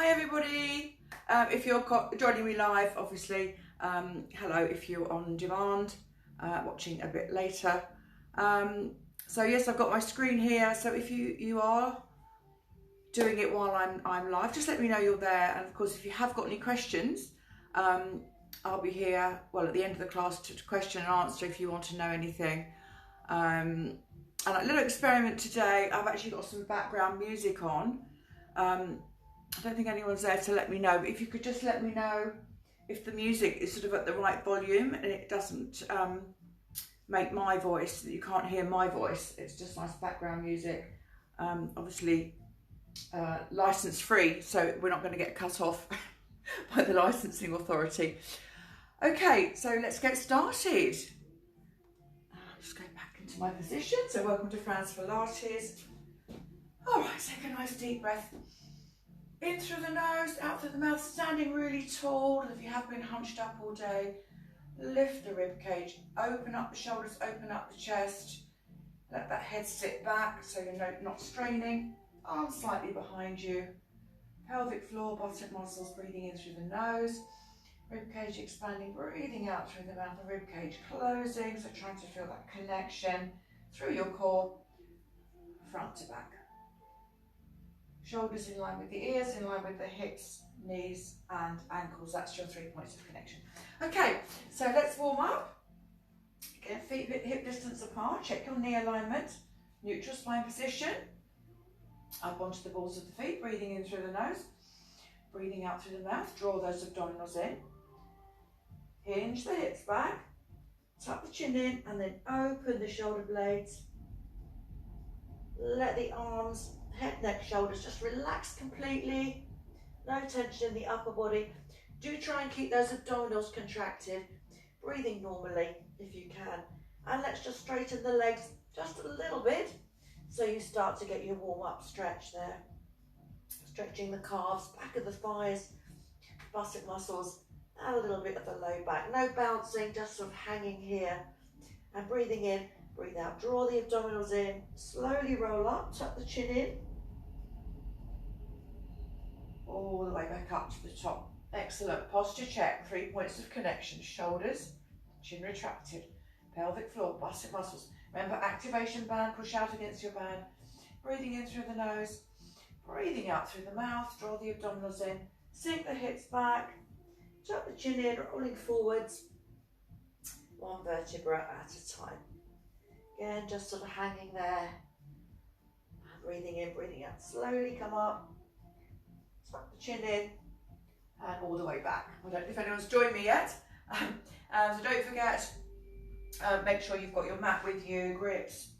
Hi everybody. If you're joining me live, obviously, hello. If you're on demand, watching a bit later. So yes, I've got my screen here. So if you are doing it while I'm live, just let me know you're there. And of course, if you have got any questions, I'll be here, well, at the end of the class to question and answer if you want to know anything. And a little experiment today, I've actually got some background music on. I don't think anyone's there to let me know, but if you could just let me know if the music is sort of at the right volume and it doesn't make my voice, that you can't hear my voice. It's just nice background music. Obviously license free, so we're not going to get cut off by the licensing authority. Okay, so let's get started. I'll just go back into my position. So welcome to Fran's Pilates. All right, take a nice deep breath. In through the nose, out through the mouth, standing really tall. And if you have been hunched up all day, lift the rib cage, open up the shoulders, open up the chest. Let that head sit back so you're not straining. Arms slightly behind you. Pelvic floor, bottom muscles, breathing in through the nose. Rib cage expanding, breathing out through the mouth. The rib cage closing, so trying to feel that connection through your core, front to back. Shoulders in line with the ears, in line with the hips, knees and ankles. That's your 3 points of connection. Okay, so let's warm up. Get feet hip distance apart. Check your knee alignment. Neutral spine position. Up onto the balls of the feet. Breathing in through the nose. Breathing out through the mouth. Draw those abdominals in. Hinge the hips back. Tuck the chin in and then open the shoulder blades. Let the arms, head, neck, shoulders just relax completely. No tension in the upper body. Do try and keep those abdominals contracted. Breathing normally if you can. And let's just straighten the legs just a little bit so you start to get your warm-up stretch there. Stretching the calves, back of the thighs, buttock muscles, and a little bit of the low back. No bouncing, just sort of hanging here. And breathing in. Breathe out, draw the abdominals in, slowly roll up, tuck the chin in. All the way back up to the top. Excellent, posture check, 3 points of connection. Shoulders, chin retracted, pelvic floor, buttock muscles. Remember, activation band, push out against your band. Breathing in through the nose, breathing out through the mouth, draw the abdominals in, sink the hips back, tuck the chin in, rolling forwards, one vertebra at a time. Again, just sort of hanging there. Breathing in, breathing out. Slowly come up. Tuck the chin in. And all the way back. I don't know if anyone's joined me yet. So don't forget, make sure you've got your mat with you, grips,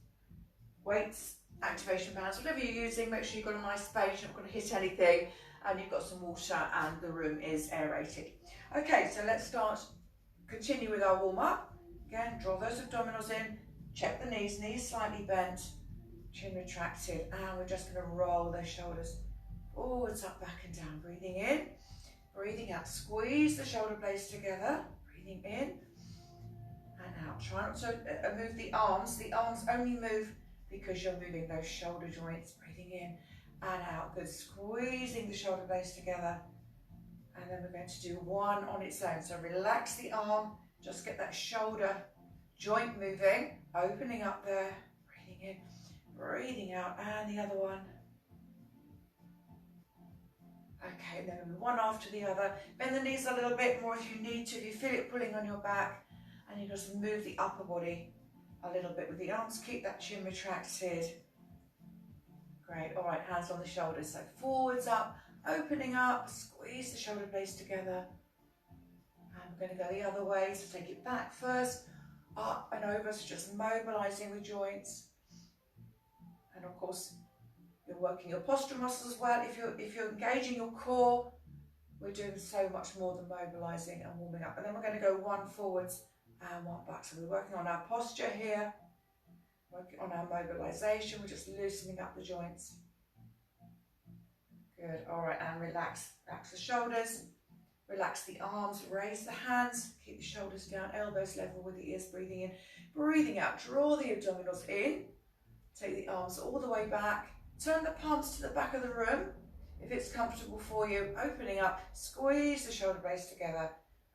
weights, activation bands, whatever you're using. Make sure you've got a nice space, you're not going to hit anything. And you've got some water and the room is aerated. Okay, so let's continue with our warm up. Again, draw those abdominals in. Check the knees slightly bent, chin retracted, and we're just going to roll those shoulders forwards, up, back and down. Breathing in, breathing out. Squeeze the shoulder blades together. Breathing in and out. Try not to move the arms. The arms only move because you're moving those shoulder joints. Breathing in and out. Good. Squeezing the shoulder blades together. And then we're going to do one on its own. So relax the arm. Just get that shoulder joint moving, opening up there, breathing in, breathing out, and the other one. Okay, and then one after the other. Bend the knees a little bit more if you need to, if you feel it pulling on your back, and you just move the upper body a little bit with the arms. Keep that chin retracted. Great, all right, hands on the shoulders. So forwards up, opening up, squeeze the shoulder blades together. And we're going to go the other way, so take it back first. Up and over, so just mobilizing the joints. And of course, you're working your postural muscles as well. If you're engaging your core, we're doing so much more than mobilizing and warming up. And then we're going to go one forwards and one back. So we're working on our posture here, working on our mobilization. We're just loosening up the joints. Good. All right, and relax the shoulders. Relax the arms, raise the hands, keep the shoulders down, elbows level with the ears, breathing in, breathing out, draw the abdominals in, take the arms all the way back, turn the palms to the back of the room, If it's comfortable for you, opening up, squeeze the shoulder blades together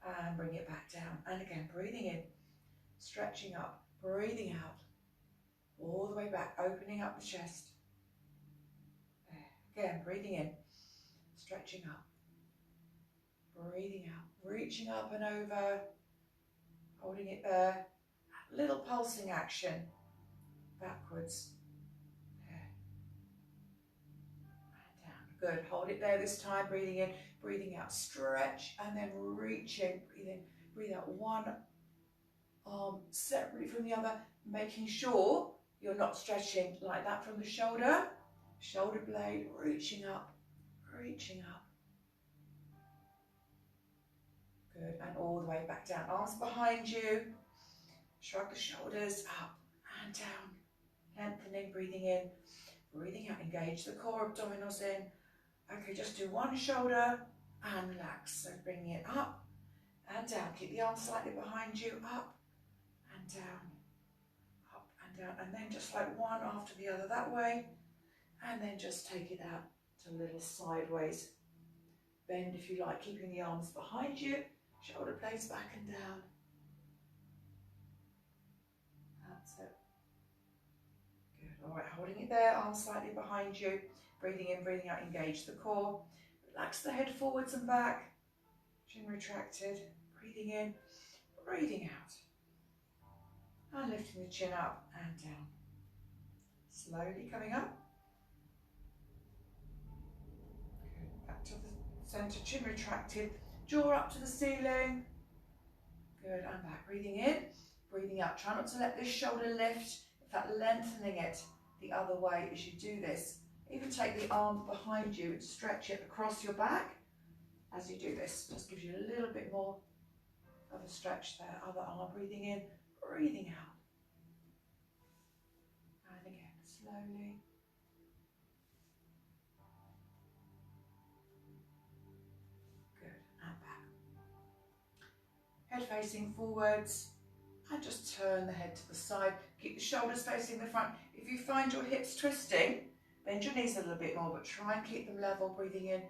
and bring it back down. And again, breathing in, stretching up, breathing out, all the way back, opening up the chest. There. Again, breathing in, stretching up, breathing out, reaching up and over, holding it there. Little pulsing action, backwards. Good, hold it there this time, breathing in, breathing out, stretch, and then reaching, breathe out one arm separately from the other, making sure you're not stretching like that from the shoulder blade, reaching up, reaching up. Good, and all the way back down, arms behind you, shrug the shoulders up and down, lengthening, breathing in, breathing out, engage the core, abdominals in. Okay, just do one shoulder and relax. So bringing it up and down. Keep the arms slightly behind you, up and down, up and down. And then just like one after the other that way. And then just take it out to a little sideways bend if you like, keeping the arms behind you, shoulder blades back and down. That's it. Good, all right, holding it there, arms slightly behind you. Breathing in, breathing out, engage the core. Relax the head forwards and back. Chin retracted. Breathing in, breathing out. And lifting the chin up and down. Slowly coming up. Good. Back to the centre, chin retracted. Jaw up to the ceiling. Good, and back. Breathing in, breathing out. Try not to let this shoulder lift. In fact, lengthening it the other way as you do this. Even take the arm behind you and stretch it across your back as you do this. Just gives you a little bit more of a stretch there. Other arm, breathing in, breathing out. And again, slowly. Good, and back. Head facing forwards. And just turn the head to the side. Keep the shoulders facing the front. If you find your hips twisting, bend your knees a little bit more, but try and keep them level, breathing in,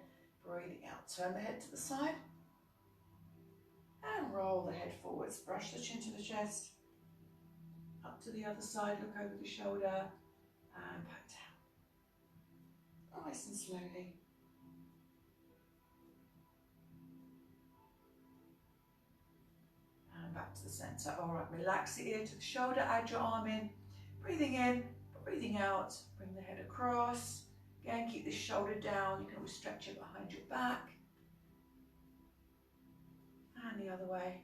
breathing out. Turn the head to the side and roll the head forwards. Brush the chin to the chest, up to the other side, look over the shoulder and back down. Nice and slowly. And back to the centre. All right, relax the ear to the shoulder, add your arm in, breathing in, breathing out, bring the head across. Again, keep the shoulder down. You can always stretch it behind your back. And the other way.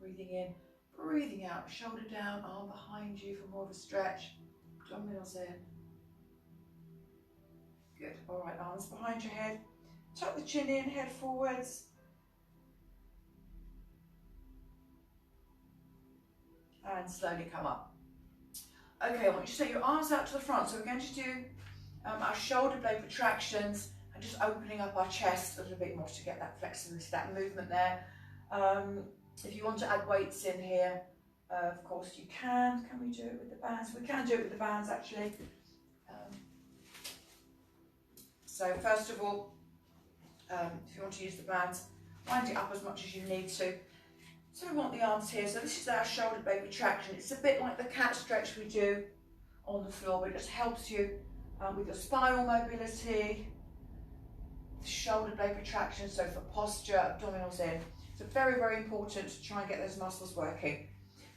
Breathing in, breathing out, shoulder down, arm behind you for more of a stretch. Abdominals in. Good. All right, arms behind your head. Tuck the chin in, head forwards. And slowly come up. Okay, I want you to take your arms out to the front. So we're going to do our shoulder blade retractions and just opening up our chest a little bit more to get that flexibility, that movement there. If you want to add weights in here, of course you can. Can we do it with the bands? We can do it with the bands actually. So first of all, if you want to use the bands, wind it up as much as you need to. So we want the arms here. So this is our shoulder blade retraction. It's a bit like the cat stretch we do on the floor, but it just helps you with your spinal mobility, the shoulder blade retraction, so for posture, abdominals in. So very, very important to try and get those muscles working.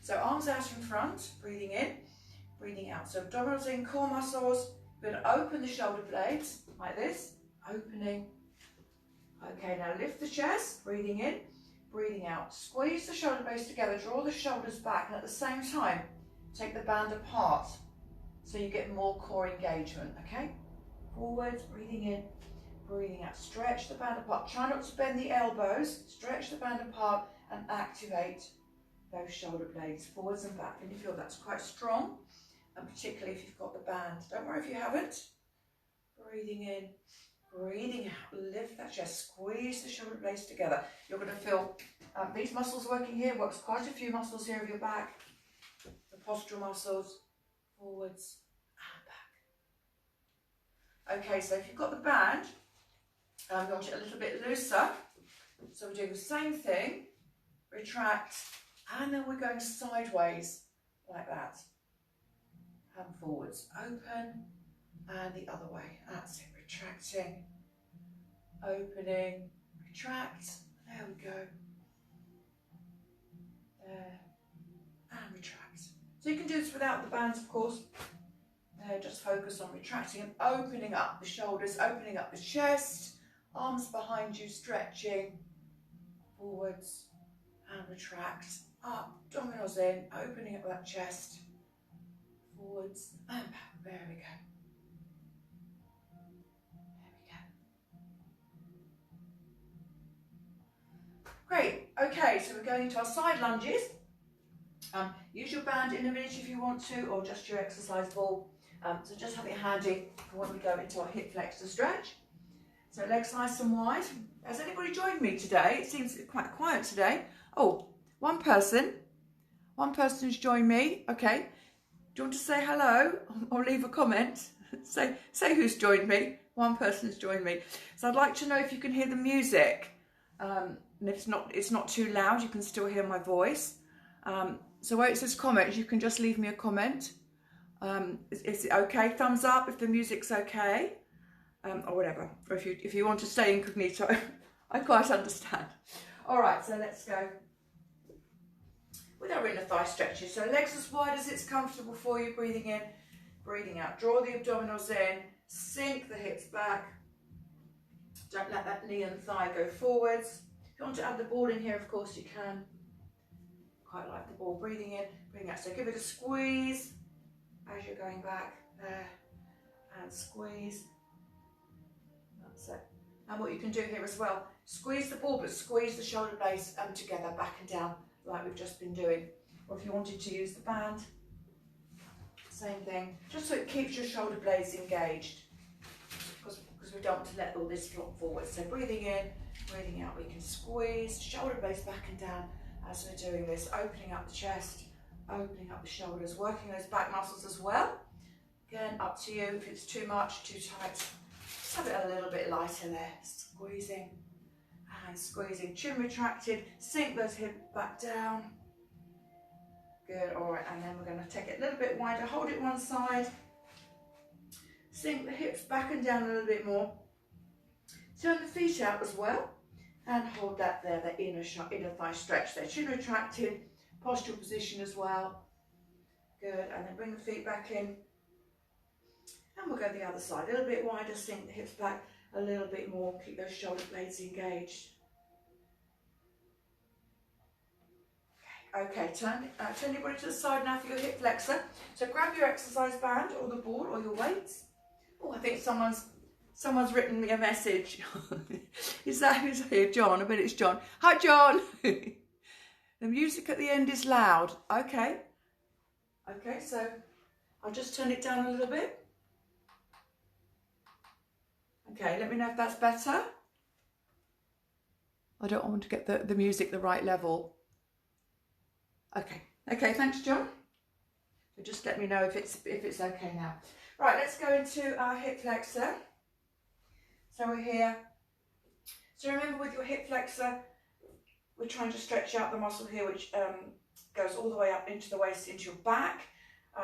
So arms out in front, breathing in, breathing out. So abdominals in, core muscles. We're going to open the shoulder blades like this, opening. Okay, now lift the chest, breathing in, breathing out. Squeeze the shoulder blades together, draw the shoulders back, and at the same time, take the band apart so you get more core engagement, okay? Forwards, breathing in, breathing out. Stretch the band apart. Try not to bend the elbows. Stretch the band apart and activate those shoulder blades forwards and back. And you feel that's quite strong, and particularly if you've got the band. Don't worry if you haven't. Breathing in, breathing out. Lift that chest. Squeeze the shoulder blades together. You're going to feel these muscles working here. Works quite a few muscles here of your back. The postural muscles. Forwards Okay, so if you've got the band, you want it a little bit looser. So we're doing the same thing, retract, and then we're going sideways like that. And forwards, open, and the other way. That's it, retracting, opening, retract. There we go. There, and retract. So you can do this without the bands, of course. Just focus on retracting and opening up the shoulders, opening up the chest, arms behind you, stretching, forwards, and retract, up, abdominals in, opening up that chest, forwards, and back. There we go. Great, okay, so we're going into our side lunges. Use your band in a minute if you want to, or just your exercise ball. So just have it handy for when we go into our hip flexor stretch. So legs nice and wide. Has anybody joined me today? It seems quite quiet today. Oh, one person's joined me. Okay, do you want to say hello or leave a comment? Say who's joined me. One person's joined me. So I'd like to know if you can hear the music. And if it's not too loud, you can still hear my voice. So where it says comments, you can just leave me a comment. Is it okay? Thumbs up if the music's okay, or whatever. Or if you want to stay incognito, I quite understand. All right, so let's go with our inner thigh stretches. So legs as wide as it's comfortable for you. Breathing in, breathing out. Draw the abdominals in. Sink the hips back. Don't let that knee and thigh go forwards. If you want to add the ball in here, of course you can. Quite like the ball. Breathing in, breathing out. So give it a squeeze as you're going back there, and squeeze. That's it. And what you can do here as well, squeeze the ball, but squeeze the shoulder blades together, back and down, like we've just been doing. Or if you wanted to use the band, same thing, just so it keeps your shoulder blades engaged, because we don't want to let all this flop forward. So breathing in, breathing out, we can squeeze shoulder blades back and down as we're doing this, opening up the chest, opening up the shoulders, working those back muscles as well. Again, up to you if it's too much, too tight. Just have it a little bit lighter there. Squeezing and squeezing. Chin retracted. Sink those hips back down. Good. All right, and then we're going to take it a little bit wider. Hold it one side. Sink the hips back and down a little bit more. Turn the feet out as well. And hold that there, the inner thigh stretch there. Chin retracted. Postural position as well. Good, and then bring the feet back in. And we'll go the other side, a little bit wider, sink the hips back a little bit more, keep those shoulder blades engaged. Okay, turn your body to the side now for your hip flexor. So grab your exercise band or the ball or your weights. Oh, I think someone's written me a message. Is that who's here? John? I bet it's John. Hi, John. The music at the end is loud. Okay. Okay, so I'll just turn it down a little bit. Okay, let me know if that's better. I don't want to get the music the right level. Okay, thanks, John. So just let me know if it's okay now. Right, let's go into our hip flexor. So we're here. So remember, with your hip flexor, we're trying to stretch out the muscle here, which goes all the way up into the waist, into your back,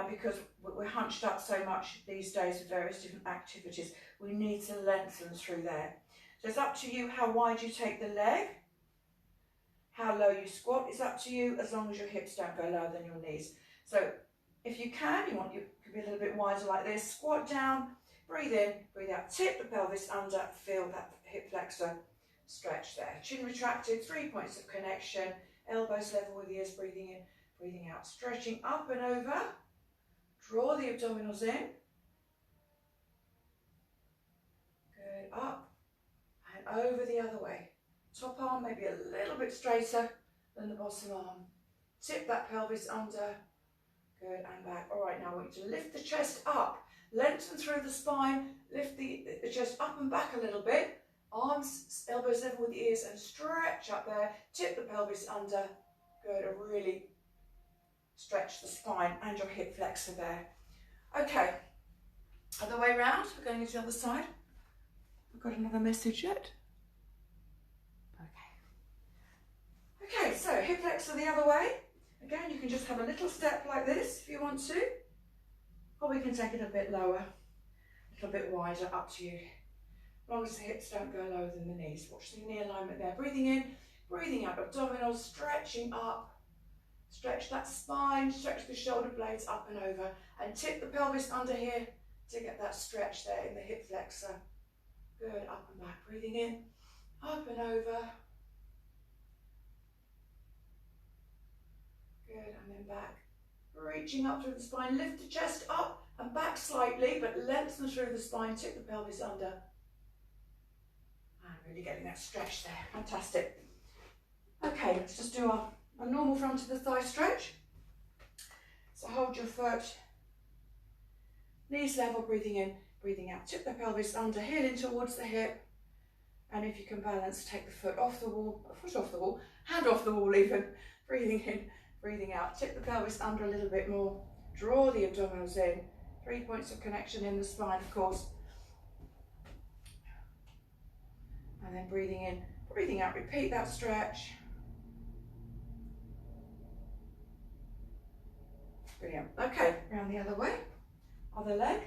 because we're hunched up so much these days with various different activities. We need to lengthen through there. So it's up to you how wide you take the leg, how low you squat. It's up to you, as long as your hips don't go lower than your knees. So if you can, you could be a little bit wider like this. Squat down, breathe in, breathe out. Tip the pelvis under, feel that hip flexor stretch there. Chin retracted, 3 points of connection. Elbows level with ears, breathing in, breathing out. Stretching up and over. Draw the abdominals in. Good, up and over the other way. Top arm maybe a little bit straighter than the bottom arm. Tip that pelvis under. Good, and back. All right, now we need to lift the chest up. Lengthen through the spine. Lift the chest up and back a little bit. Arms, elbows level with the ears, and stretch up there. Tip the pelvis under. Good, and really stretch the spine and your hip flexor there. Okay, Other way round, we're going into the other side. We've got another message yet. Okay, so hip flexor the other way. Again, you can just have a little step like this if you want to, or we can take it a bit lower, a little bit wider, up to you. As long as the hips don't go lower than the knees. Watch the knee alignment there. Breathing in, breathing out, abdominals stretching up. Stretch that spine, stretch the shoulder blades up and over, and tip the pelvis under here to get that stretch there in the hip flexor. Good, up and back. Breathing in, up and over. Good, and then back. Reaching up through the spine, lift the chest up and back slightly, but lengthen through the spine, tip the pelvis under. And really getting that stretch there. Fantastic. Okay, let's just do a normal front of the thigh stretch. So hold your foot, knees level, breathing in, breathing out. Tip the pelvis under, heel in towards the hip. And if you can balance, take the foot off the wall, hand off the wall even. Breathing in, breathing out. Tip the pelvis under a little bit more. Draw the abdominals in. 3 points of connection in the spine, of course. And then breathing in, breathing out. Repeat that stretch. Brilliant. Okay, round the other way. Other leg.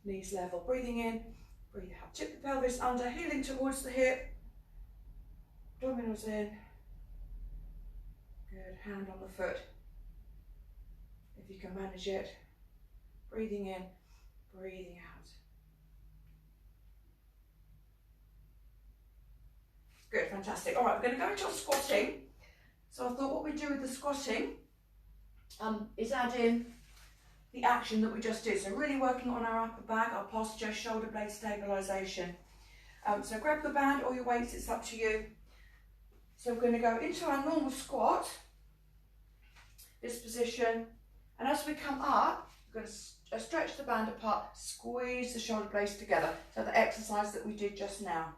Knees level. Breathing in, breathe out. Tip the pelvis under, heeling towards the hip. Abdominals in. Good. Hand on the foot. If you can manage it. Breathing in, breathing out. Good, fantastic. All right, we're going to go into squatting. So I thought what we do with the squatting is add in the action that we just did. So really working on our upper back, our posture, shoulder blade stabilisation. So grab the band or your weights, it's up to you. So we're going to go into our normal squat, this position, and as we come up, we're going to stretch the band apart, squeeze the shoulder blades together. So the exercise that we did just now.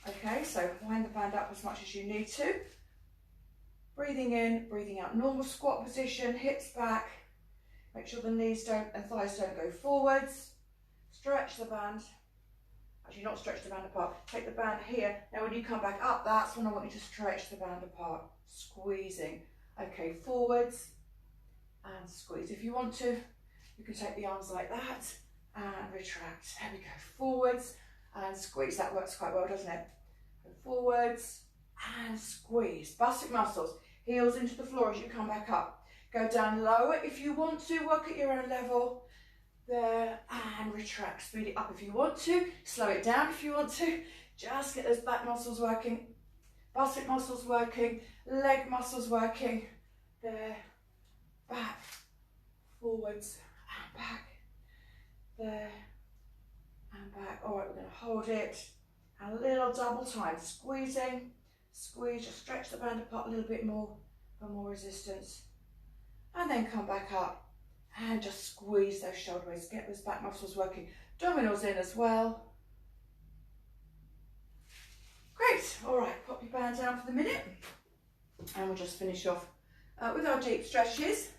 Okay, so wind the band up as much as you need to. Breathing in, breathing out, normal squat position, hips back. Make sure the knees and thighs don't go forwards. Stretch the band. Actually, not stretch the band apart. Take the band here. Now when you come back up, that's when I want you to stretch the band apart. Squeezing. Okay, forwards and squeeze. If you want to, you can take the arms like that and retract. There we go. Forwards and squeeze. That works quite well, doesn't it? Go forwards and squeeze. Bicep muscles. Heels into the floor as you come back up. Go down lower if you want to. Work at your own level. There, and retract. Speed it up if you want to. Slow it down if you want to. Just get those back muscles working. Bicep muscles working. Leg muscles working. There, back, forwards, and back. There, and back. All right, we're going to hold it. And a little double time. Squeezing, squeeze. Just stretch the band apart a little bit more for more resistance. And then come back up. And just squeeze those shoulder blades, get those back muscles working. Abdominals in as well. Great, all right, pop your band down for the minute. And we'll just finish off with our deep stretches.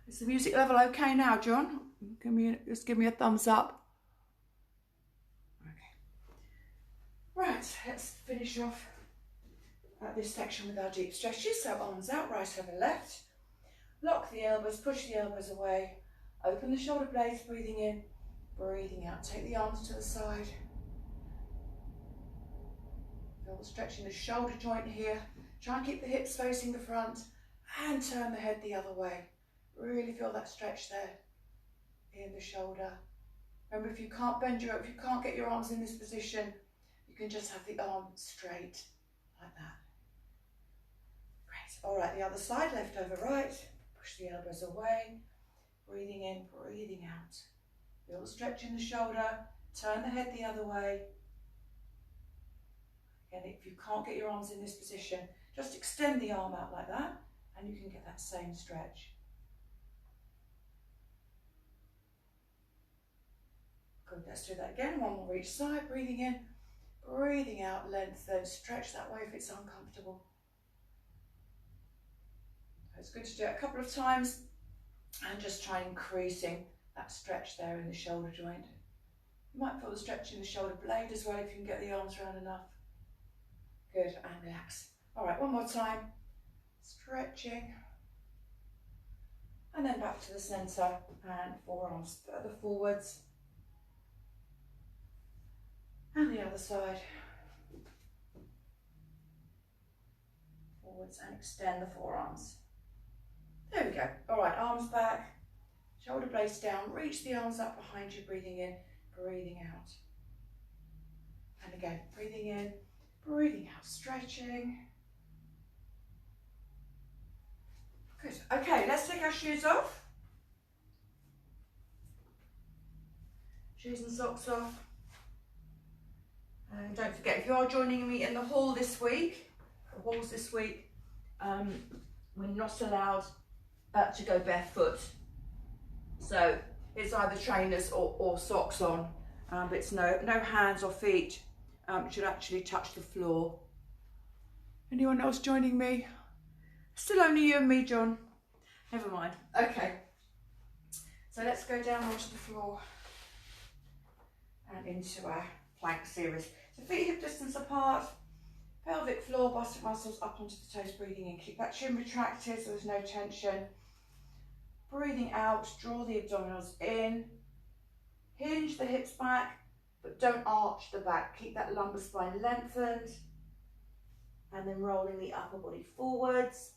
Is the music level okay now, John? Just give me a thumbs up. Okay. Right, let's finish off this section with our deep stretches. So arms out, right over left. Lock the elbows, push the elbows away. Open the shoulder blades, breathing in, breathing out. Take the arms to the side. Feel the stretch in the shoulder joint here. Try and keep the hips facing the front and turn the head the other way. Really feel that stretch there in the shoulder. Remember, if you can't get your arms in this position, you can just have the arm straight like that. Great. All right, the other side, left over right. Push the elbows away, breathing in, breathing out. Feel the stretch in the shoulder, turn the head the other way. Again, if you can't get your arms in this position, just extend the arm out like that and you can get that same stretch. Good, let's do that again. One more each side, breathing in, breathing out, lengthen, stretch that way if it's uncomfortable. It's good to do it a couple of times And just try increasing that stretch there in the shoulder joint. You might feel the stretch in the shoulder blade as well if you can get the arms around enough. Good, and relax. All right, one more time. Stretching. And then back to the centre and forearms further forwards. And the other side. Forwards and extend the forearms. There we go. All right, arms back, shoulder blades down, reach the arms up behind you, breathing in, breathing out. And again, breathing in, breathing out, stretching. Good. Okay, let's take our shoes off. Shoes and socks off. And don't forget, if you are joining me in the hall this week, the halls this week, we're not allowed to go barefoot. So it's either trainers or socks on, but it's no hands or feet should actually touch the floor. Anyone else joining me? Still only you and me, John. Never mind. Okay. So let's go down onto the floor and into our plank series. So feet hip distance apart, pelvic floor, bicep muscles up onto the toes, breathing in. Keep that chin retracted so there's no tension. Breathing out, draw the abdominals in. Hinge the hips back, but don't arch the back. Keep that lumbar spine lengthened. And then rolling the upper body forwards.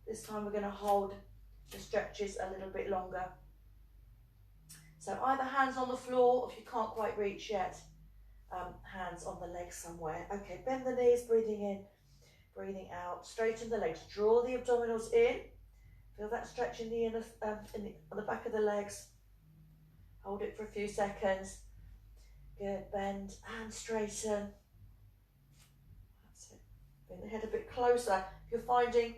This time we're going to hold the stretches a little bit longer. So either hands on the floor, or if you can't quite reach yet, hands on the legs somewhere. Okay, bend the knees, breathing in, breathing out. Straighten the legs, draw the abdominals in. Feel that stretch in the inner, on the back of the legs. Hold it for a few seconds. Good, bend and straighten. That's it. Bring the head a bit closer. If you're finding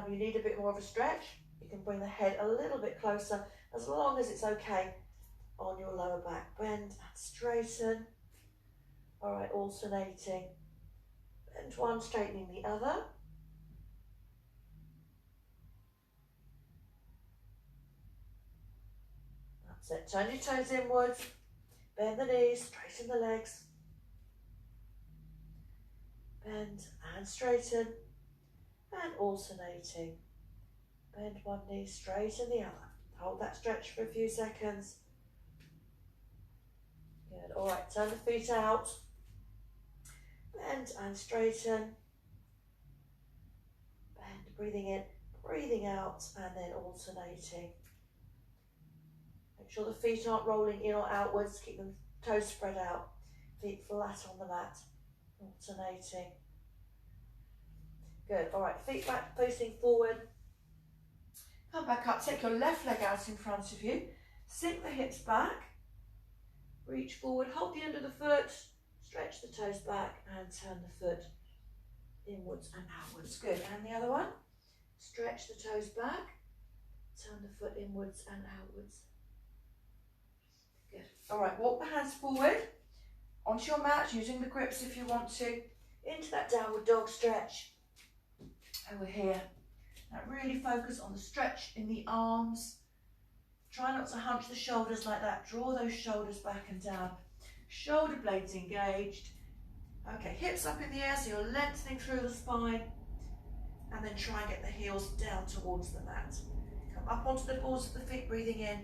you need a bit more of a stretch, you can bring the head a little bit closer, as long as it's okay on your lower back. Bend and straighten. All right, alternating. Bend one, straightening the other. That's it. Turn your toes inwards. Bend the knees, straighten the legs. Bend and straighten. And alternating. Bend one knee, straighten the other. Hold that stretch for a few seconds. Good. All right, turn the feet out. Bend and straighten. Bend, breathing in, breathing out, and then alternating. Make sure the feet aren't rolling in or outwards. Keep them toes spread out. Feet flat on the mat. Alternating. Good. All right, feet back, facing forward. Come back up, take your left leg out in front of you. Sink the hips back. Reach forward, hold the end of the foot. Stretch the toes back and turn the foot inwards and outwards. Good. And the other one. Stretch the toes back. Turn the foot inwards and outwards. Good. All right, walk the hands forward onto your mat, using the grips if you want to, into that downward dog stretch. Over here. Now really focus on the stretch in the arms. Try not to hunch the shoulders like that. Draw those shoulders back and down. Shoulder blades engaged. Okay, hips up in the air so you're lengthening through the spine. And then try and get the heels down towards the mat. Come up onto the balls of the feet, breathing in,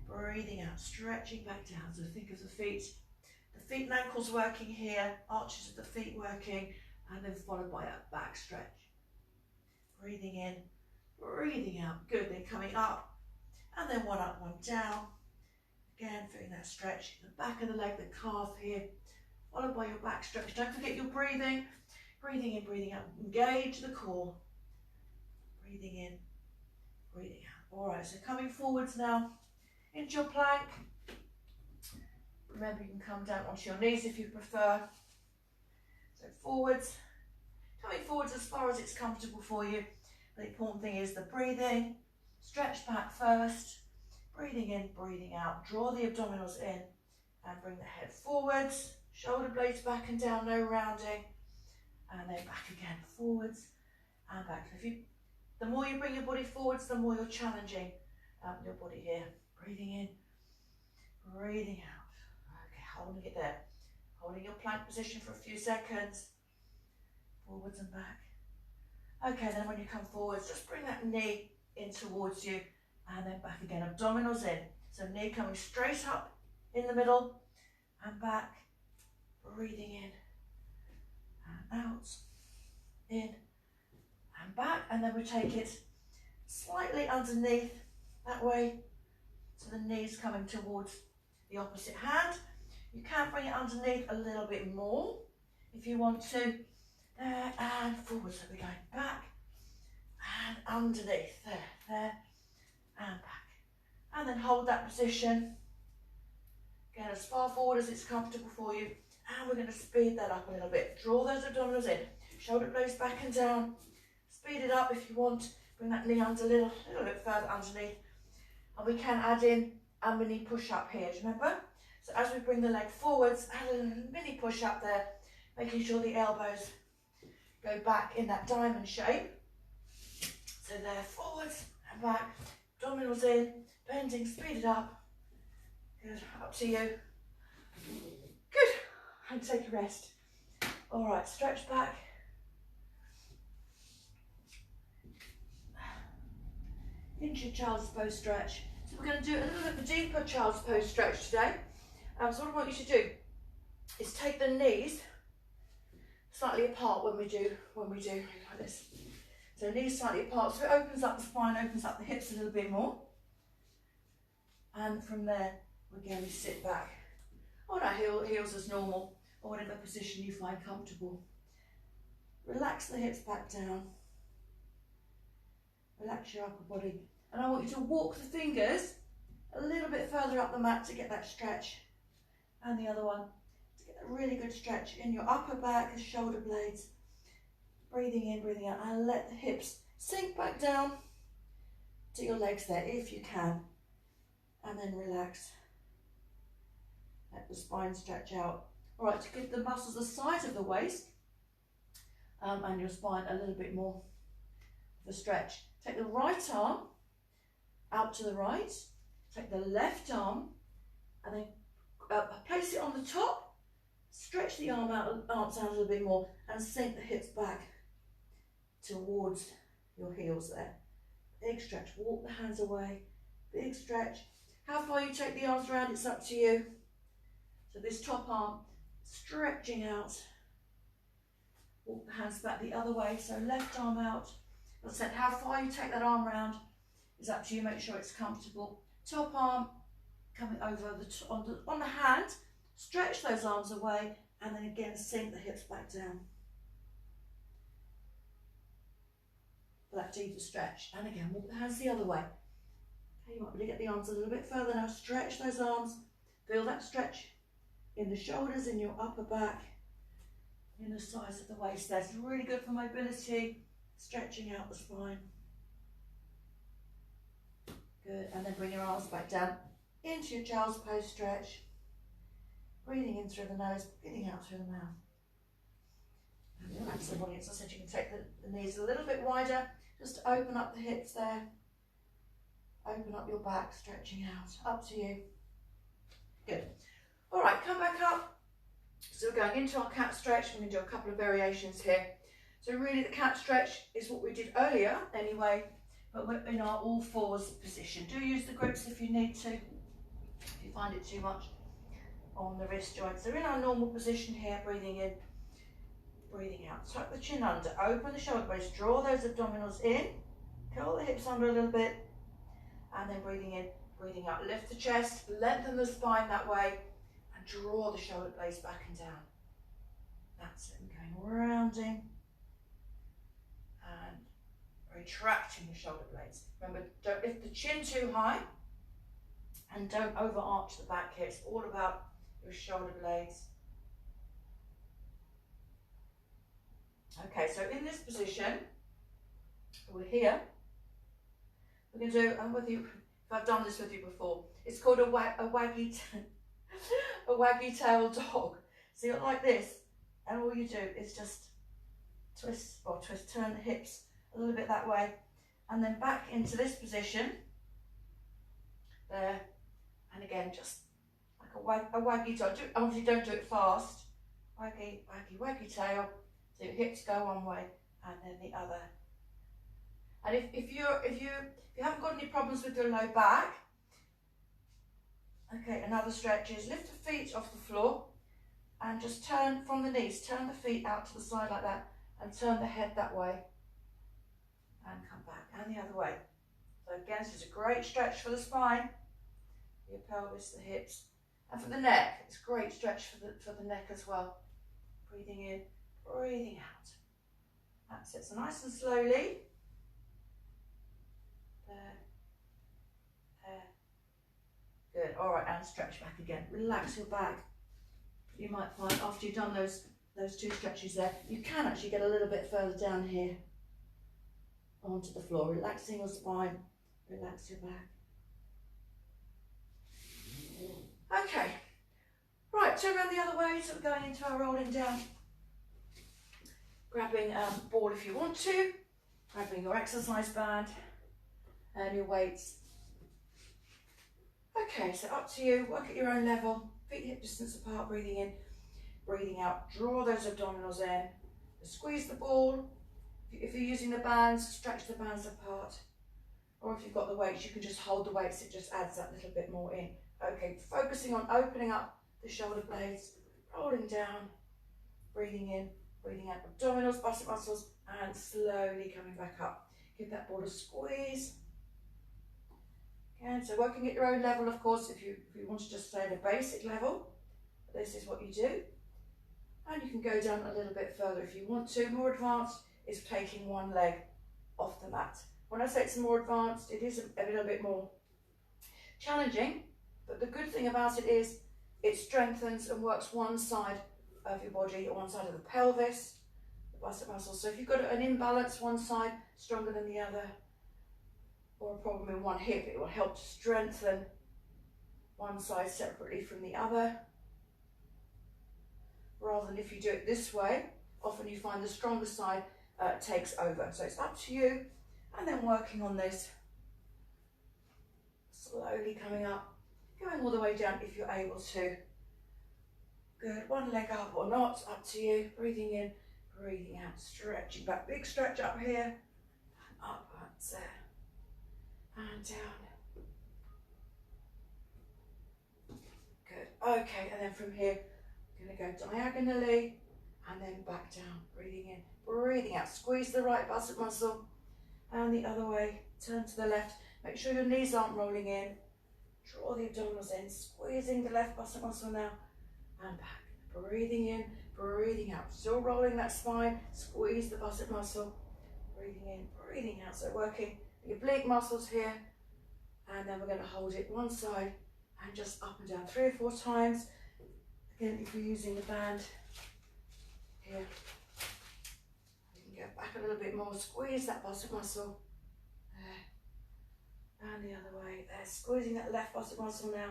breathing out, stretching back down. So think of the feet and ankles working here, arches of the feet working, and then followed by a back stretch. Breathing in, breathing out. Good, then coming up, and then one up, one down. Again, feeling that stretch in the back of the leg, the calf here, followed by your back stretch. Don't forget your breathing. Breathing in, breathing out. Engage the core. Breathing in, breathing out. All right, so coming forwards now into your plank. Remember, you can come down onto your knees if you prefer. So forwards. Coming forwards as far as it's comfortable for you. The important thing is the breathing. Stretch back first. Breathing in, breathing out. Draw the abdominals in and bring the head forwards. Shoulder blades back and down, no rounding. And then back again, forwards and back. The more you bring your body forwards, the more you're challenging out in your body here. Breathing in, breathing out. Okay, holding it there. Holding your plank position for a few seconds. Forwards and back. Okay, then when you come forwards, just bring that knee in towards you and then back again. Abdominals in. So knee coming straight up in the middle and back. Breathing in and out. In and back. And then we take it slightly underneath that way. So the knee's coming towards the opposite hand. You can bring it underneath a little bit more if you want to. There and forward. So we're going back and underneath. There and back. And then hold that position. Again, as far forward as it's comfortable for you. And we're going to speed that up a little bit. Draw those abdominals in. Shoulder blades back and down. Speed it up if you want. Bring that knee under a little bit further underneath. And we can add in a mini push-up here, do you remember? So as we bring the leg forwards, add a mini push-up there, making sure the elbows go back in that diamond shape. So there, forwards and back, abdominals in, bending, speed it up. Good, up to you. Good, and take a rest. All right, stretch back. Into your child's pose stretch. So we're going to do a little bit of a deeper child's pose stretch today. So what I want you to do is take the knees slightly apart when we do like this. So knees slightly apart, so it opens up the spine, opens up the hips a little bit more. And from there, again, we sit back on our heels as normal, or whatever position you find comfortable. Relax the hips back down. Relax your upper body. And I want you to walk the fingers a little bit further up the mat to get that stretch. And the other one, to get a really good stretch in your upper back, the shoulder blades. Breathing in, breathing out, and let the hips sink back down to your legs there if you can. And then relax. Let the spine stretch out. All right, to give the muscles the size of the waist and your spine a little bit more of a stretch. Take the right arm out to the right. Take the left arm and then place it on the top. Stretch the arms out a little bit more and sink the hips back towards your heels there. Big stretch. Walk the hands away. Big stretch. How far you take the arms around, it's up to you. So this top arm stretching out. Walk the hands back the other way. So left arm out. As I said, how far you take that arm round is up to you. Make sure it's comfortable. Top arm coming over on the hand. Stretch those arms away and then again sink the hips back down. For that deeper stretch. And again, walk the hands the other way. Okay, you might be able to get the arms a little bit further now. Stretch those arms. Feel that stretch in the shoulders, in your upper back, in the sides of the waist. That's really good for mobility. Stretching out the spine. Good, and then bring your arms back down into your child's pose stretch. Breathing in through the nose, breathing out through the mouth. And relax the body. As I said, you can take the knees a little bit wider, just to open up the hips there. Open up your back, stretching out. Up to you. Good. All right, come back up. So we're going into our cat stretch. We're going to do a couple of variations here. So really the cat stretch is what we did earlier anyway, but we're in our all fours position. Do use the grips if you need to, if you find it too much on the wrist joints. So in our normal position here, breathing in, breathing out. Tuck the chin under, open the shoulder blades, draw those abdominals in, curl the hips under a little bit, and then breathing in, breathing out. Lift the chest, lengthen the spine that way, and draw the shoulder blades back and down. That's it, we're going rounding. And retracting the shoulder blades. Remember, don't lift the chin too high and don't overarch the back here. It's all about your shoulder blades. Okay, so in this position, we're here. We're going to do, and with you, if I've done this with you before, it's called a waggy tail dog. So you're like this, and all you do is just turn the hips a little bit that way, and then back into this position, there. And again, just like a waggy tail. Obviously don't do it fast. Waggy, waggy, waggy tail. So your hips go one way and then the other. And if you haven't got any problems with your low back, okay, another stretch is lift the feet off the floor and just turn from the knees, turn the feet out to the side like that and turn the head that way and come back and the other way. So again, this is a great stretch for the spine, your pelvis, the hips, and for the neck. It's a great stretch for the neck as well. Breathing in, breathing out. That's it. So nice and slowly. There. Good. All right, and stretch back again. Relax your back. You might find after you've done those two stretches there, you can actually get a little bit further down here onto the floor. Relaxing your spine. Relax your back. Okay. Right, turn around the other way. So we're going into our rolling down. Grabbing a ball if you want to. Grabbing your exercise band and your weights. Okay, so up to you. Work at your own level. Feet hip distance apart. Breathing in, breathing out. Draw those abdominals in. Squeeze the ball. If you're using the bands, stretch the bands apart. Or if you've got the weights, you can just hold the weights. It just adds that little bit more in. Okay, focusing on opening up the shoulder blades, rolling down, breathing in, breathing out. Abdominals, bicep muscles, and slowly coming back up. Give that ball a squeeze. Again, so working at your own level, of course, if you want to just stay at a basic level, this is what you do. And you can go down a little bit further if you want to. More advanced is taking one leg off the mat. When I say it's more advanced, it is a little bit more challenging, but the good thing about it is it strengthens and works one side of your body, or one side of the pelvis, the bicep muscles. So if you've got an imbalance, one side stronger than the other, or a problem in one hip, it will help to strengthen one side separately from the other. Rather than if you do it this way, often you find the stronger side takes over. So it's up to you. And then working on this, slowly coming up, going all the way down if you're able to. Good, one leg up or not, up to you. Breathing in, breathing out, stretching back. Big stretch up here, and upwards there, and down. Good, okay, and then from here, we're going to go diagonally, and then back down. Breathing in, breathing out. Squeeze the right bicep muscle, and the other way. Turn to the left. Make sure your knees aren't rolling in. Draw the abdominals in, squeezing the left bicep muscle now, and back. Breathing in, breathing out. Still rolling that spine. Squeeze the bicep muscle. Breathing in, breathing out. So working the oblique muscles here, and then we're going to hold it one side and just up and down 3 or 4 times. Again, if you're using the band here, you can get back a little bit more. Squeeze that bicep muscle. There. And the other way. There. Squeezing that left bicep muscle now.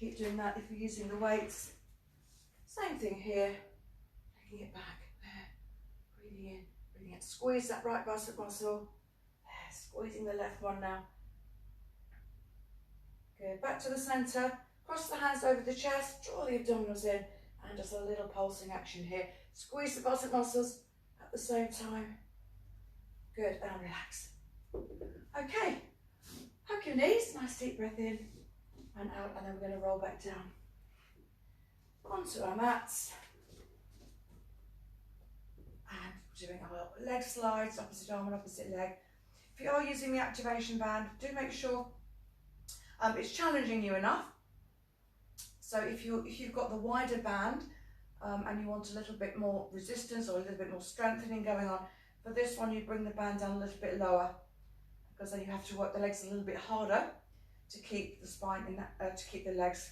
Keep doing that if you're using the weights. Same thing here. Taking it back. There. Breathing in, breathing out. Squeeze that right bicep muscle. There. Squeezing the left one now. Good. Back to the centre. Cross the hands over the chest. Draw the abdominals in. And just a little pulsing action here. Squeeze the bicep muscles at the same time. Good. And relax. Okay. Hug your knees. Nice deep breath in and out. And then we're going to roll back down onto our mats. And doing our leg slides, opposite arm and opposite leg. If you are using the activation band, do make sure it's challenging you enough. So if you've got the wider band and you want a little bit more resistance or a little bit more strengthening going on, for this one you bring the band down a little bit lower, because then you have to work the legs a little bit harder to keep the spine in that, to keep the legs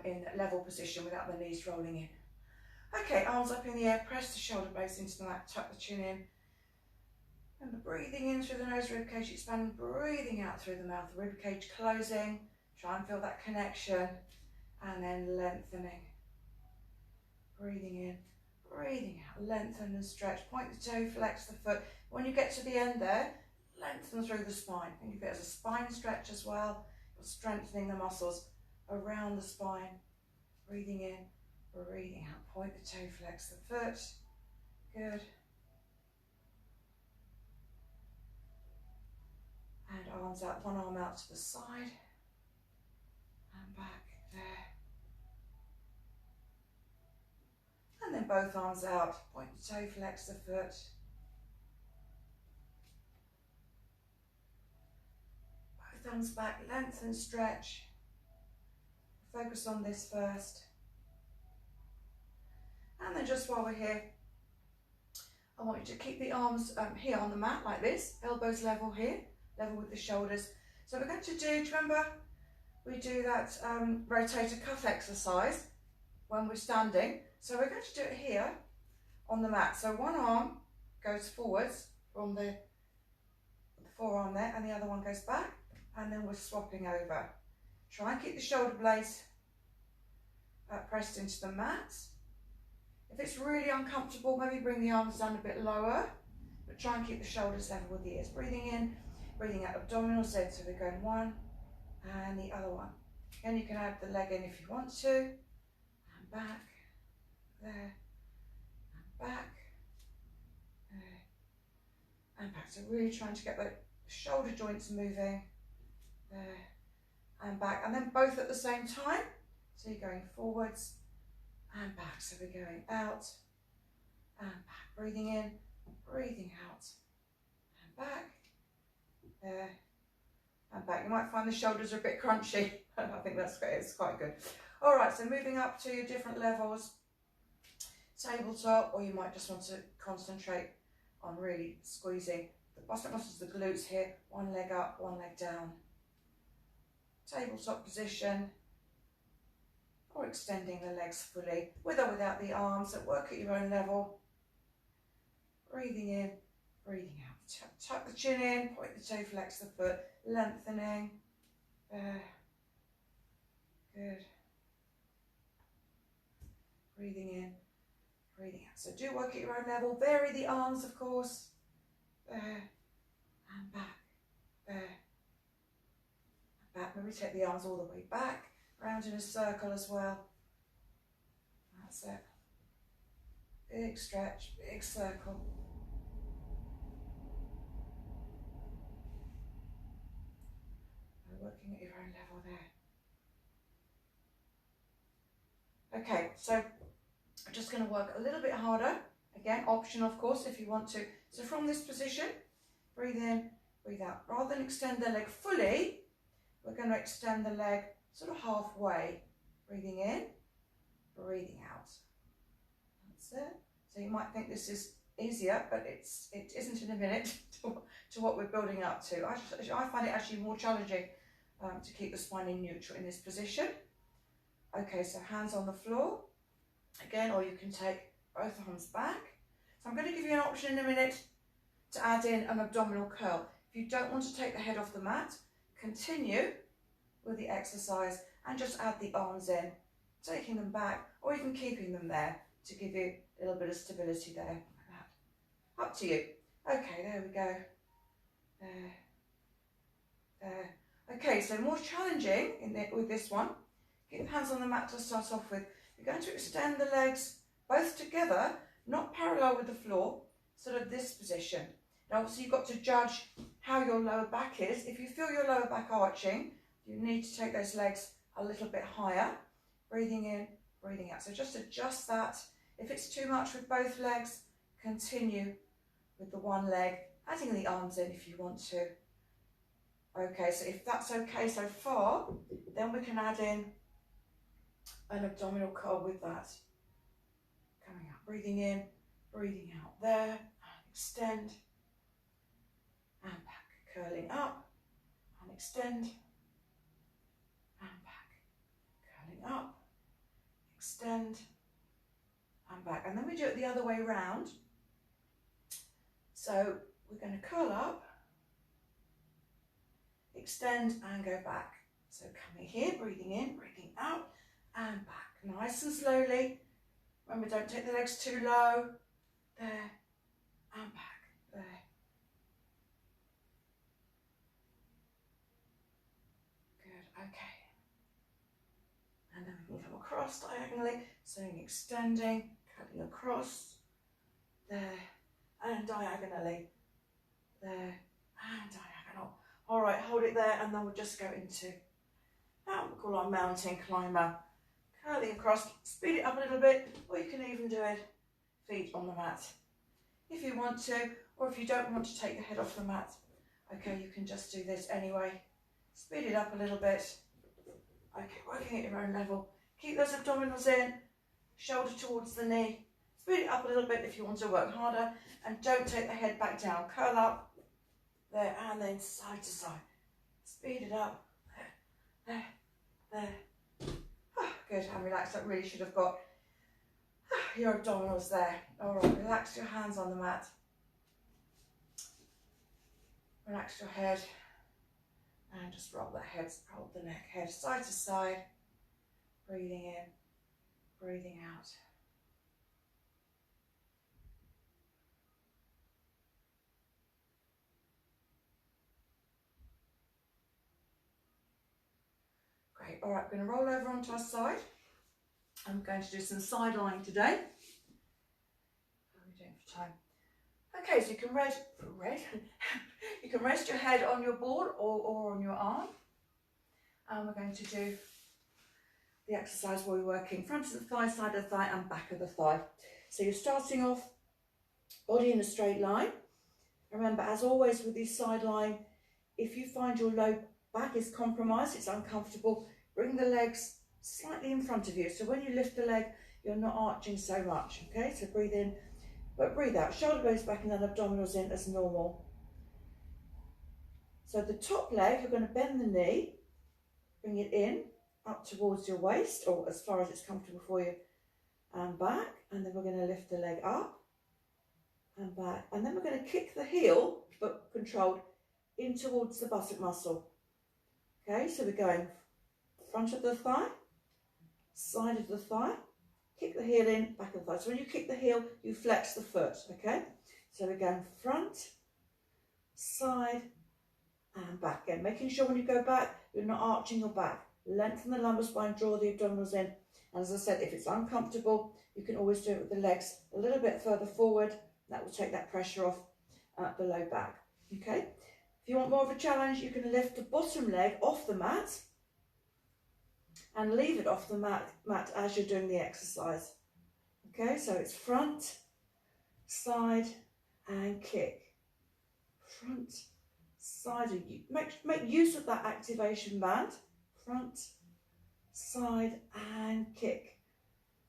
in level position without the knees rolling in. Okay, arms up in the air, press the shoulder blades into the mat, tuck the chin in. Remember, breathing in through the nose, rib cage expanding, breathing out through the mouth, rib cage closing. Try and feel that connection, and then lengthening. Breathing in, breathing out, lengthen and stretch. Point the toe, flex the foot. When you get to the end there, lengthen through the spine. Think of it as a spine stretch as well. You're strengthening the muscles around the spine. Breathing in, breathing out. Point the toe, flex the foot. Good. And arms out, one arm out to the side. And back there. And then both arms out. Point the toe, flex the foot. Both arms back, lengthen, stretch. Focus on this first. And then just while we're here, I want you to keep the arms here on the mat like this, elbows level here, level with the shoulders. So we're going to do you remember we do that rotator cuff exercise when we're standing? So we're going to do it here on the mat. So one arm goes forwards from the forearm there, and the other one goes back, and then we're swapping over. Try and keep the shoulder blades pressed into the mat. If it's really uncomfortable, maybe bring the arms down a bit lower, but try and keep the shoulders level with the ears. Breathing in, breathing out, abdominals in. So we're going one and the other one. Again, you can add the leg in if you want to. And back, there, and back, there, and back. So really trying to get the shoulder joints moving, there, and back. And then both at the same time. So you're going forwards and back. So we're going out and back. Breathing in, breathing out, and back, there, and back. You might find the shoulders are a bit crunchy. I think that's great. It's quite good. All right, so moving up to your different levels. Tabletop, or you might just want to concentrate on really squeezing the bicep muscles, the glutes here. One leg up, one leg down. Tabletop position. Or extending the legs fully, with or without the arms, so work at your own level. Breathing in, breathing out. Tuck the chin in, point the toe, flex the foot, lengthening. There. Good. Breathing in, breathing out. So do work at your own level. Vary the arms, of course. There. And back. There. And back. Maybe take the arms all the way back. Round in a circle as well. That's it. Big stretch, big circle. We're working at your own level there. Okay, so I'm just going to work a little bit harder. Again, optional of course if you want to. So from this position, breathe in, breathe out. Rather than extend the leg fully, we're going to extend the leg sort of halfway. Breathing in, breathing out. That's it. So you might think this is easier, but it isn't in a minute to what we're building up to. I find it actually more challenging to keep the spine in neutral in this position. Okay, so hands on the floor. Again, or you can take both arms back. So I'm going to give you an option in a minute to add in an abdominal curl. If you don't want to take the head off the mat, continue with the exercise and just add the arms in, taking them back or even keeping them there to give you a little bit of stability there. Like that. Up to you. Okay, there we go. There. There. Okay, so more challenging with this one. Keep the hands on the mat to start off with. You're going to extend the legs both together, not parallel with the floor, sort of this position. Now obviously you've got to judge how your lower back is. If you feel your lower back arching, you need to take those legs a little bit higher. Breathing in, breathing out. So just adjust that. If it's too much with both legs, continue with the one leg, adding the arms in if you want to. Okay, so if that's okay so far, then we can add in an abdominal curl with that. Coming up, breathing in, breathing out there, and extend, and back, curling up, and extend, and back, curling up, extend, and back. And then we do it the other way round. So we're going to curl up, extend and go back. So coming here, breathing in, breathing out and back. Nice and slowly. Remember, don't take the legs too low. There and back, there Okay. And then we can come across diagonally, so extending, cutting across, there, and diagonally, there, and diagonal. All right, hold it there, and then we'll just go into that we call our mountain climber. Curling across, speed it up a little bit, or you can even do it feet on the mat if you want to, or if you don't want to take your head off the mat. Okay, you can just do this anyway. Speed it up a little bit. Okay, working at your own level. Keep those abdominals in, shoulder towards the knee. Speed it up a little bit if you want to work harder, and don't take the head back down. Curl up, there, and then side to side. Speed it up, there, there. Oh, good, and relax. That really should have got your abdominals there. All right, relax your hands on the mat. Relax your head, and just roll the head, roll the neck, head side to side. Breathing in, breathing out. Great, all right, we're going to roll over onto our side. I'm going to do some side lying today. How are we doing for time? Okay, so you can you can rest your head on your board or on your arm. And we're going to do the exercise where we're working front of the thigh, side of the thigh, and back of the thigh. So you're starting off body in a straight line. Remember, as always with this side lying, if you find your low back is compromised, it's uncomfortable, bring the legs slightly in front of you. So when you lift the leg, you're not arching so much, okay? So breathe in, but breathe out. Shoulder blades back and then abdominals in as normal. So the top leg, you're going to bend the knee, bring it in, up towards your waist, or as far as it's comfortable for you, and back. And then we're going to lift the leg up and back. And then we're going to kick the heel, but controlled, in towards the buttock muscle. Okay, so we're going front of the thigh, side of the thigh, kick the heel in, back of the thigh. So when you kick the heel, you flex the foot, okay? So we're going front, side, and back again. Making sure when you go back, you're not arching your back. Lengthen the lumbar spine, draw the abdominals in. And as I said, if it's uncomfortable, you can always do it with the legs a little bit further forward. That will take that pressure off the low back, okay? If you want more of a challenge, you can lift the bottom leg off the mat and leave it off the mat as you're doing the exercise. Okay, so it's front, side, and kick. Front, side, make use of that activation band. Front, side, and kick.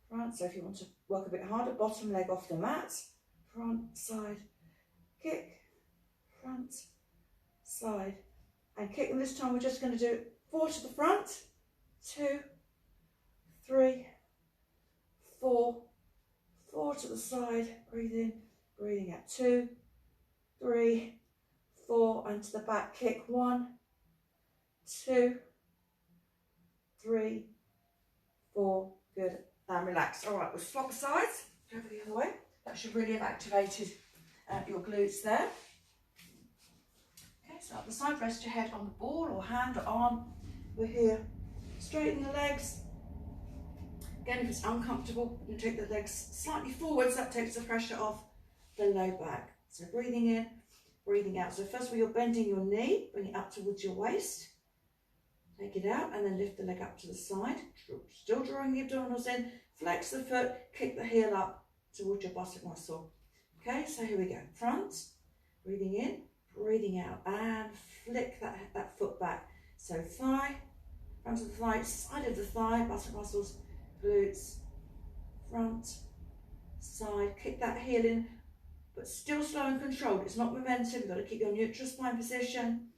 Front, so if you want to work a bit harder, bottom leg off the mat. Front, side, kick. Front, side, and kick. And this time we're just going to do 4 to the front, 2, 3, 4, 4 to the side, breathe in, breathing out, 2, 3, 4, and to the back, kick, 1, 2, 3, 4, good, and relax. All right, we'll swap sides, go over the other way. That should really have activated your glutes there. Okay, so at the side, rest your head on the ball or hand or arm. We're here. Straighten the legs. Again, if it's uncomfortable, you take the legs slightly forwards. That takes the pressure off the low back. So breathing in, breathing out. So first of all, you're bending your knee, bring it up towards your waist. Take it out and then lift the leg up to the side. Still drawing the abdominals in. Flex the foot, kick the heel up towards your buttock muscle. Okay, so here we go. Front, breathing in, breathing out, and flick that foot back. So thigh, front of the thigh, side of the thigh, buttock muscles, glutes, front, side, kick that heel in, but still slow and controlled. It's not momentum. You've got to keep your neutral spine position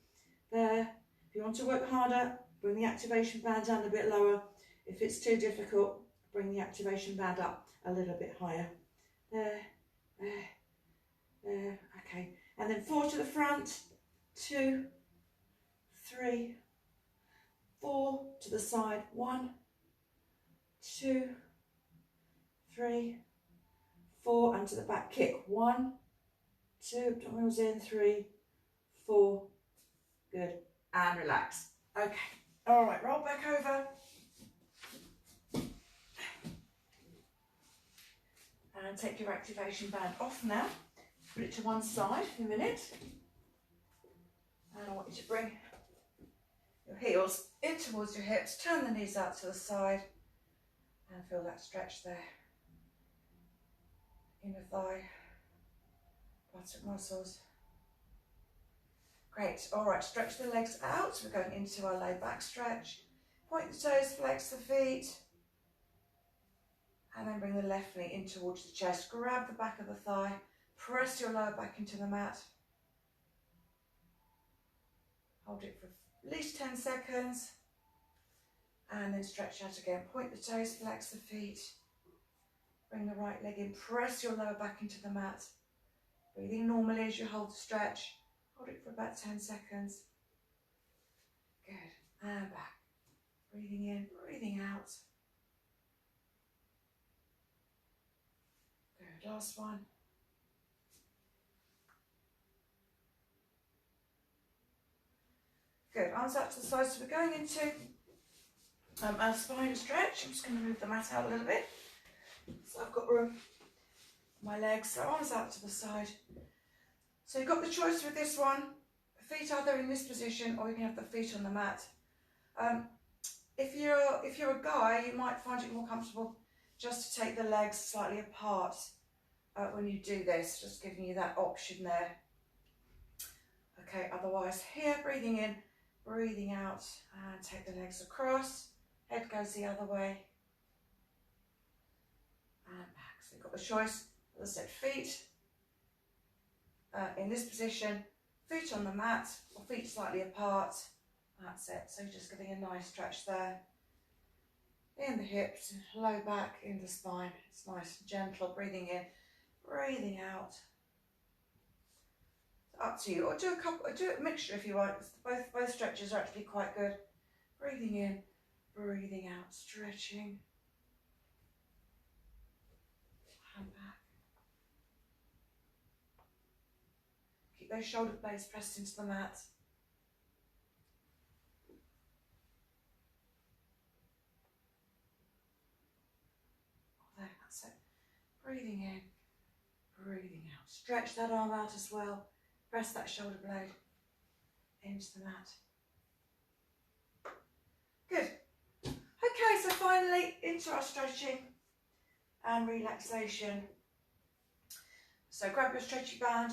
there. If you want to work harder, bring the activation band down a bit lower. If it's too difficult, bring the activation band up a little bit higher. There, there, there, okay. And then 4 to the front, 2, 3, 4 to the side, 1, 2, 3, 4, and to the back, kick, 1, 2, abdominals in, 3, 4, good, and relax. Okay, All right, roll back over. And take your activation band off now. Put it to one side for a minute. And I want you to bring your heels in towards your hips, turn the knees out to the side, and feel that stretch there. Inner thigh, buttock muscles. Great. All right, stretch the legs out. We're going into our low back stretch. Point the toes, flex the feet. And then bring the left knee in towards the chest. Grab the back of the thigh. Press your lower back into the mat. Hold it for at least 10 seconds. And then stretch out again. Point the toes, flex the feet. Bring the right leg in. Press your lower back into the mat. Breathing normally as you hold the stretch. Hold it for about 10 seconds. Good. And back. Breathing in, breathing out. Good. Last one. Good. Arms out to the side. So we're going into our spine stretch. I'm just going to move the mat out a little bit. So I've got room for my legs. So arms out to the side. So you've got the choice with this one. Feet either in this position or you can have the feet on the mat. If you're a guy, you might find it more comfortable just to take the legs slightly apart when you do this. Just giving you that option there. Okay, otherwise here, breathing in, breathing out, and take the legs across. Head goes the other way. And back. So you've got the choice, as I said, feet in this position, feet on the mat, or feet slightly apart. That's it. So just getting a nice stretch there. In the hips, low back, in the spine. It's nice and gentle. Breathing in, breathing out. Up to you. Or do a mixture if you want. Both stretches are actually quite good. Breathing in, breathing out, stretching. And back. Keep those shoulder blades pressed into the mat. There, that's it. Breathing in, breathing out. Stretch that arm out as well. Press that shoulder blade into the mat. Good. Okay, so finally into our stretching and relaxation. So grab your stretchy band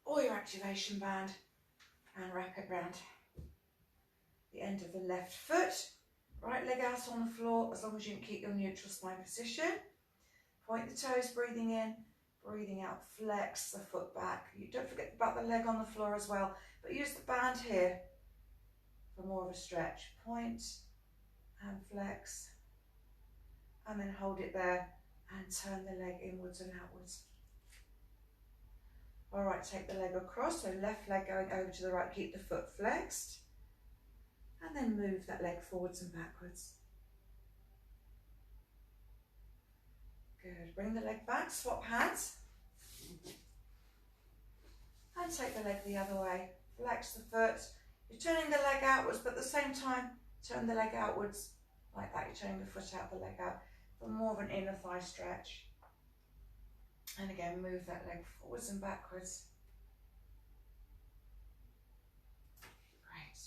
or your activation band and wrap it round the end of the left foot. Right leg out on the floor as long as you can keep your neutral spine position. Point the toes, breathing in, breathing out, flex the foot back. You don't forget about the leg on the floor as well, but use the band here for more of a stretch. Point and flex, and then hold it there and turn the leg inwards and outwards. All right, take the leg across, so left leg going over to the right, keep the foot flexed, and then move that leg forwards and backwards. Good. Bring the leg back, swap hands. And take the leg the other way. Flex the foot. You're turning the leg outwards, but at the same time, turn the leg outwards like that. You're turning the foot out, the leg out, for more of an inner thigh stretch. And again, move that leg forwards and backwards. Great.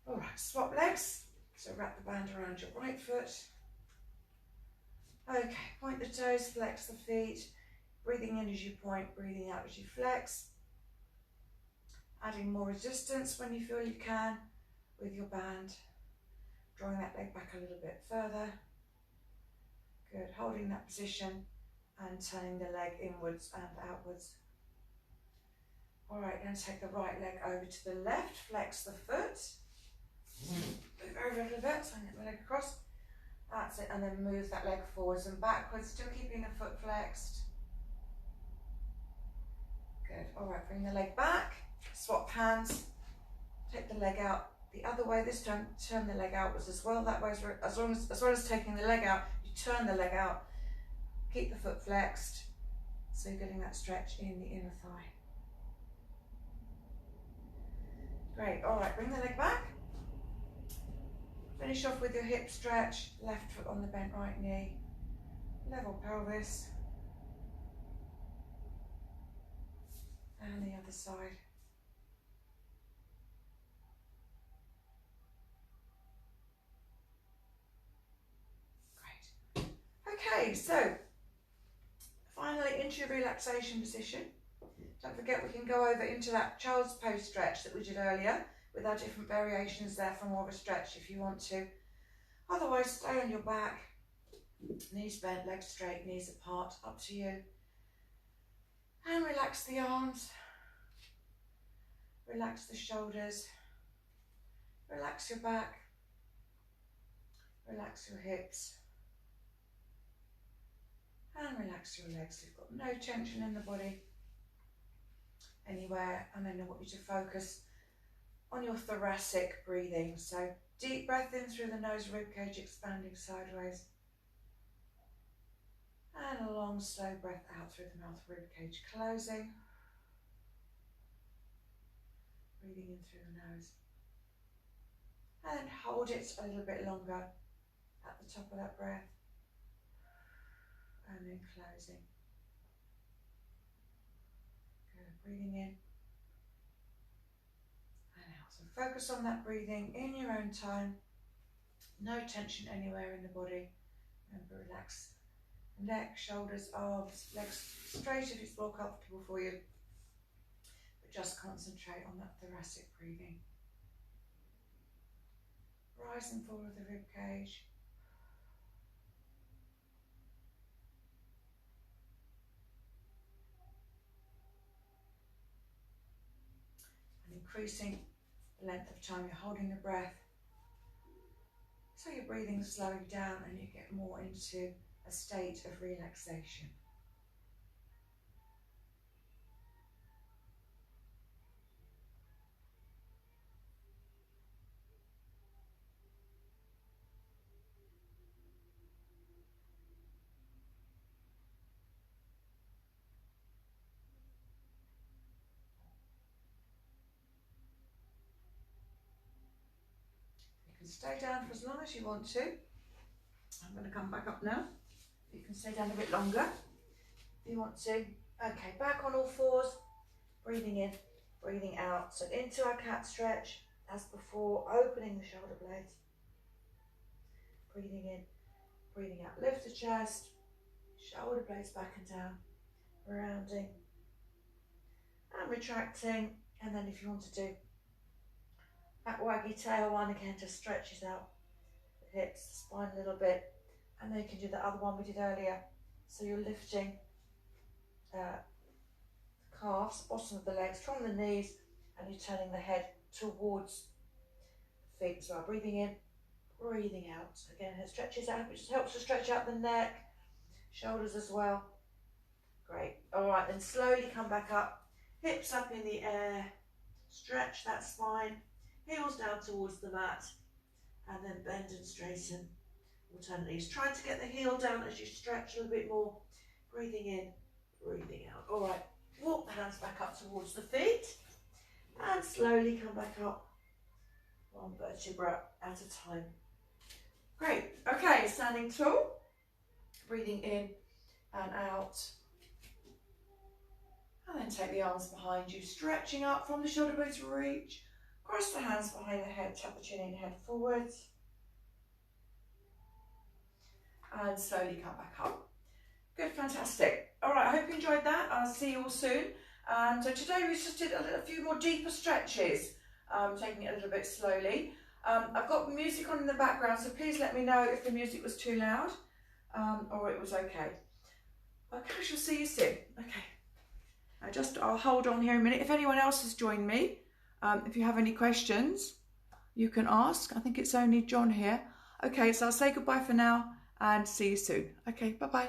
All right, swap legs. So wrap the band around your right foot. Okay, point the toes, flex the feet, breathing in as you point, breathing out as you flex. Adding more resistance when you feel you can with your band. Drawing that leg back a little bit further. Good, holding that position and turning the leg inwards and outwards. All right, then take the right leg over to the left, flex the foot. Move over a little bit, so I get the leg across. That's it, and then move that leg forwards and backwards, still keeping the foot flexed. Good, all right, bring the leg back, swap hands, take the leg out the other way, this time turn the leg outwards as well, that way as well as taking the leg out, you turn the leg out, keep the foot flexed, so you're getting that stretch in the inner thigh. Great, all right, bring the leg back, Finish off with your hip stretch, left foot on the bent right knee, level pelvis, and the other side. Great. Okay, so finally into your relaxation position. Don't forget we can go over into that child's pose stretch that we did earlier with our different variations there for more of a stretch if you want to. Otherwise, stay on your back, knees bent, legs straight, knees apart, up to you. And relax the arms, relax the shoulders, relax your back, relax your hips, and relax your legs. You've got no tension in the body anywhere, and then I want you to focus on your thoracic breathing. So deep breath in through the nose, rib cage expanding sideways, and a long slow breath out through the mouth, rib cage closing, breathing in through the nose, and hold it a little bit longer at the top of that breath, and then closing. Good, breathing in and out. So focus on that breathing in your own time. No tension anywhere in the body. Remember, relax neck, shoulders, arms, legs straight if it's more comfortable for you. But just concentrate on that thoracic breathing. Rise and fall of the rib cage. And increasing the length of time you're holding the breath. So your breathing is slowing down and you get more into a state of relaxation. You can stay down for as long as you want to. I'm going to come back up now. You can stay down a bit longer if you want to. Okay, back on all fours, breathing in, breathing out. So into our cat stretch, as before, opening the shoulder blades. Breathing in, breathing out. Lift the chest, shoulder blades back and down, rounding and retracting. And then if you want to do that waggy tail one again, just stretches out the hips, the spine a little bit. And then you can do the other one we did earlier. So you're lifting the calves, bottom of the legs from the knees, and you're turning the head towards the feet as well. Breathing in, breathing out. Again, it stretches out, which helps to stretch out the neck, shoulders as well. Great. All right, then slowly come back up. Hips up in the air. Stretch that spine. Heels down towards the mat. And then bend and straighten. Alternately, try to get the heel down as you stretch a little bit more. Breathing in, breathing out. All right, walk the hands back up towards the feet and slowly come back up, one vertebra at a time. Great. Okay, standing tall, breathing in and out. And then take the arms behind you, stretching up from the shoulder blades, reach. Cross the hands behind the head, tap the chin in, head forwards. And slowly come back up. Good, fantastic. All right, I hope you enjoyed that. I'll see you all soon. And today we just did a few more deeper stretches, taking it a little bit slowly. I've got music on in the background, so please let me know if the music was too loud or it was okay. Okay, I shall see you soon. Okay. I'll hold on here a minute. If anyone else has joined me, if you have any questions, you can ask. I think it's only John here. Okay, so I'll say goodbye for now and see you soon. Okay, bye-bye.